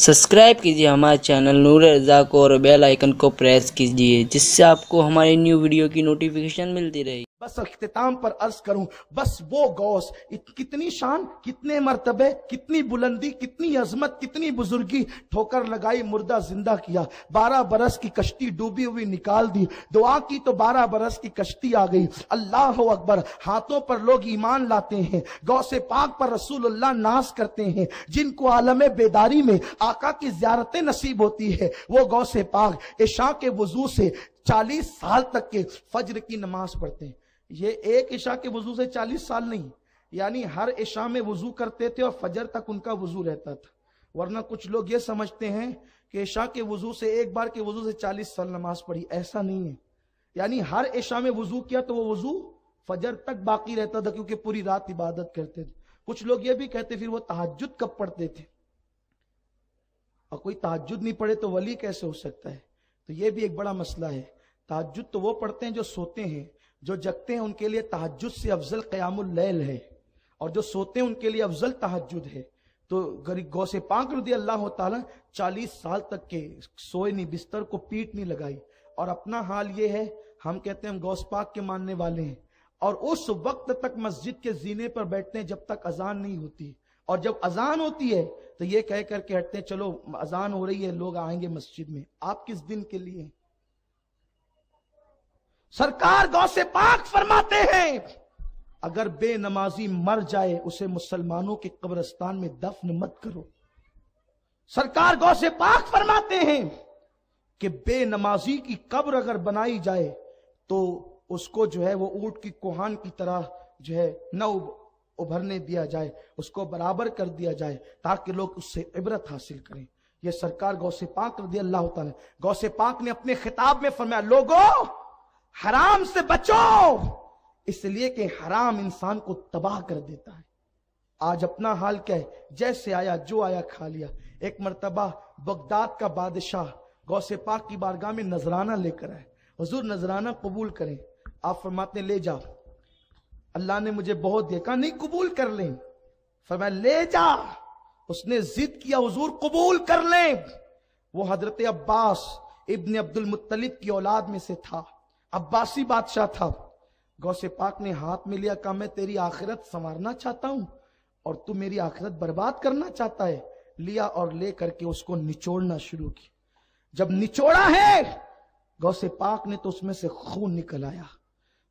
Subscribe कीजिए हमारे channel नूर रज़ा को और बेल आइकन को प्रेस कीजिए जिससे आपको हमारी न्यू वीडियो की नोटिफिकेशन मिलती रहे। बस इख्तिताम पर अर्ज करूं, बस वो गौस, कितनी शान, कितने मर्तबे, कितनी बुलंदी, कितनी अजमत, कितनी बुजुर्गी। ठोकर लगाई, मुर्दा जिंदा किया, 12 बरस की कश्ती डूबी हुई निकाल दी। दुआ की तो 12 बरस की कश्ती आ गई। अल्लाह अकबर। हाथों पर लोग ईमान लाते हैं, गौसे पाक पर रसूलुल्लाह नाज करते हैं। जिनको आलम बेदारी में आका की ज़ियारतें नसीब होती है, वो गौसे पाक इशा के वजू से 40 साल तक के फज्र की नमाज पढ़ते हैं। ये एक इशा के वजू से 40 साल नहीं, यानी हर इशा में वजू करते थे और फजर तक उनका वजू रहता था। वरना कुछ लोग ये समझते हैं कि इशा के वजू से, एक बार के वजू से 40 साल नमाज पढ़ी, ऐसा नहीं है। यानी हर इशा में वजू किया तो वो वजू फजर तक बाकी रहता था, क्योंकि पूरी रात इबादत करते थे। कुछ लोग ये भी कहते फिर वो तहज्जुद कब पढ़ते थे, और कोई तहज्जुद नहीं पढ़े तो वली कैसे हो सकता है। तो ये भी एक बड़ा मसला है। तहज्जुद तो वो पढ़ते हैं जो सोते हैं, जो जगते हैं उनके लिए तहज्जुद से अफजल क़यामुल लैल है, और जो सोते हैं उनके लिए अफजल तहज्जुद है। तो गौसे पाक रज़ी अल्लाह ताला 40 साल तक के सोए नहीं, बिस्तर को पीठ नहीं लगाई। और अपना हाल ये है, हम कहते हैं हम गौस पाक के मानने वाले हैं, और उस वक्त तक मस्जिद के जीने पर बैठते हैं जब तक अजान नहीं होती, और जब अजान होती है तो ये कह करके हटते हैं चलो अजान हो रही है, लोग आएंगे मस्जिद में। आप किस दिन के लिए? सरकार गौसे पाक फरमाते हैं, अगर बेनमाजी मर जाए उसे मुसलमानों के कब्रिस्तान में दफन मत करो। सरकार गौसे पाक फरमाते हैं कि बेनमाजी की कब्र अगर बनाई जाए तो उसको जो है वो ऊंट की कोहान की तरह जो है न उभरने दिया जाए, उसको बराबर कर दिया जाए, ताकि लोग उससे इबरत हासिल करें। ये सरकार गौसे पाक रज़ी अल्लाह ताला, गौसे पाक ने अपने खिताब में फरमाया, लोगों हराम से बचो, इसलिए कि हराम इंसान को तबाह कर देता है। आज अपना हाल क्या है, जैसे आया जो आया खा लिया। एक मर्तबा बगदाद का बादशाह गौसे पाक की बारगाह में नजराना लेकर आए। हुजूर नजराना कबूल करें। आप फरमाते ले जाओ, अल्लाह ने मुझे बहुत देखा, नहीं कबूल कर लें। फरमाया ले जा। उसने जिद किया, हुजूर कबूल कर लें। वो हजरत अब्बास इब्न अब्दुल मुत्तलिब की औलाद में से था, अब्बासी बादशाह था। गौसे पाक ने हाथ में लिया, कहा मैं तेरी आखिरत संवारना चाहता हूं और तू मेरी आखिरत बर्बाद करना चाहता है। लिया और ले करके उसको निचोड़ना शुरू किया। जब निचोड़ा है गौसे पाक ने तो उसमें से खून निकल आया।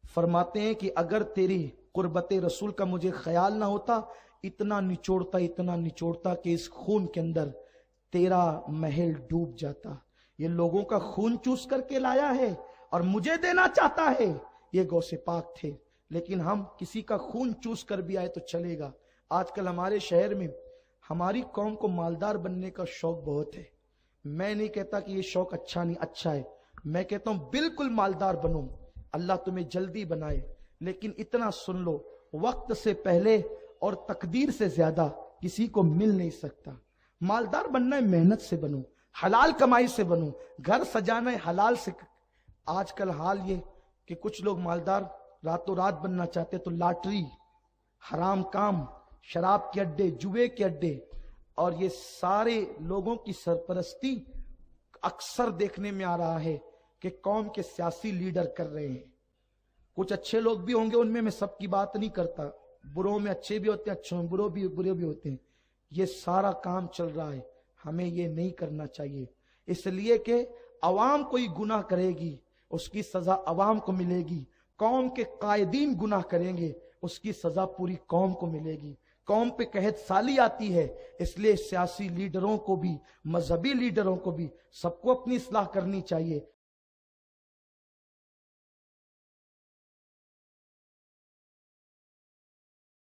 फरमाते हैं कि अगर तेरी कुर्बते रसूल का मुझे ख्याल ना होता, इतना निचोड़ता कि इस खून के अंदर तेरा महल डूब जाता। ये लोगों का खून चूस करके लाया है और मुझे देना चाहता है। ये गौसे पाक थे। लेकिन हम किसी का खून चूस कर भी आए तो चलेगा। आजकल हमारे शहर में हमारी कौम को मालदार बनने का शौक बहुत है। मैं नहीं कहता कि ये शौक अच्छा नहीं, अच्छा है। मैं कहता हूं बिल्कुल मालदार बनो, अल्लाह तुम्हें जल्दी बनाए। लेकिन इतना सुन लो, वक्त से पहले और तकदीर से ज्यादा किसी को मिल नहीं सकता। मालदार बनना है, मेहनत से बनो, हलाल कमाई से बनो, घर सजाना है हलाल से। आजकल हाल ये कि कुछ लोग मालदार रातों रात बनना चाहते, तो लॉटरी, हराम काम, शराब के अड्डे, जुए के अड्डे, और ये सारे लोगों की सरपरस्ती अक्सर देखने में आ रहा है कि कौम के सियासी लीडर कर रहे हैं। कुछ अच्छे लोग भी होंगे उनमें, मैं सबकी बात नहीं करता, बुरों में अच्छे भी होते हैं, अच्छों में बुरे भी होते हैं। ये सारा काम चल रहा है, हमें ये नहीं करना चाहिए। इसलिए कि अवाम कोई गुनाह करेगी उसकी सजा अवाम को मिलेगी, कौम के कायदीन गुनाह करेंगे उसकी सजा पूरी कौम को मिलेगी। कौम पे कहत साली आती है, इसलिए सियासी लीडरों को भी, मजहबी लीडरों को भी, सबको अपनी इस्लाह करनी चाहिए।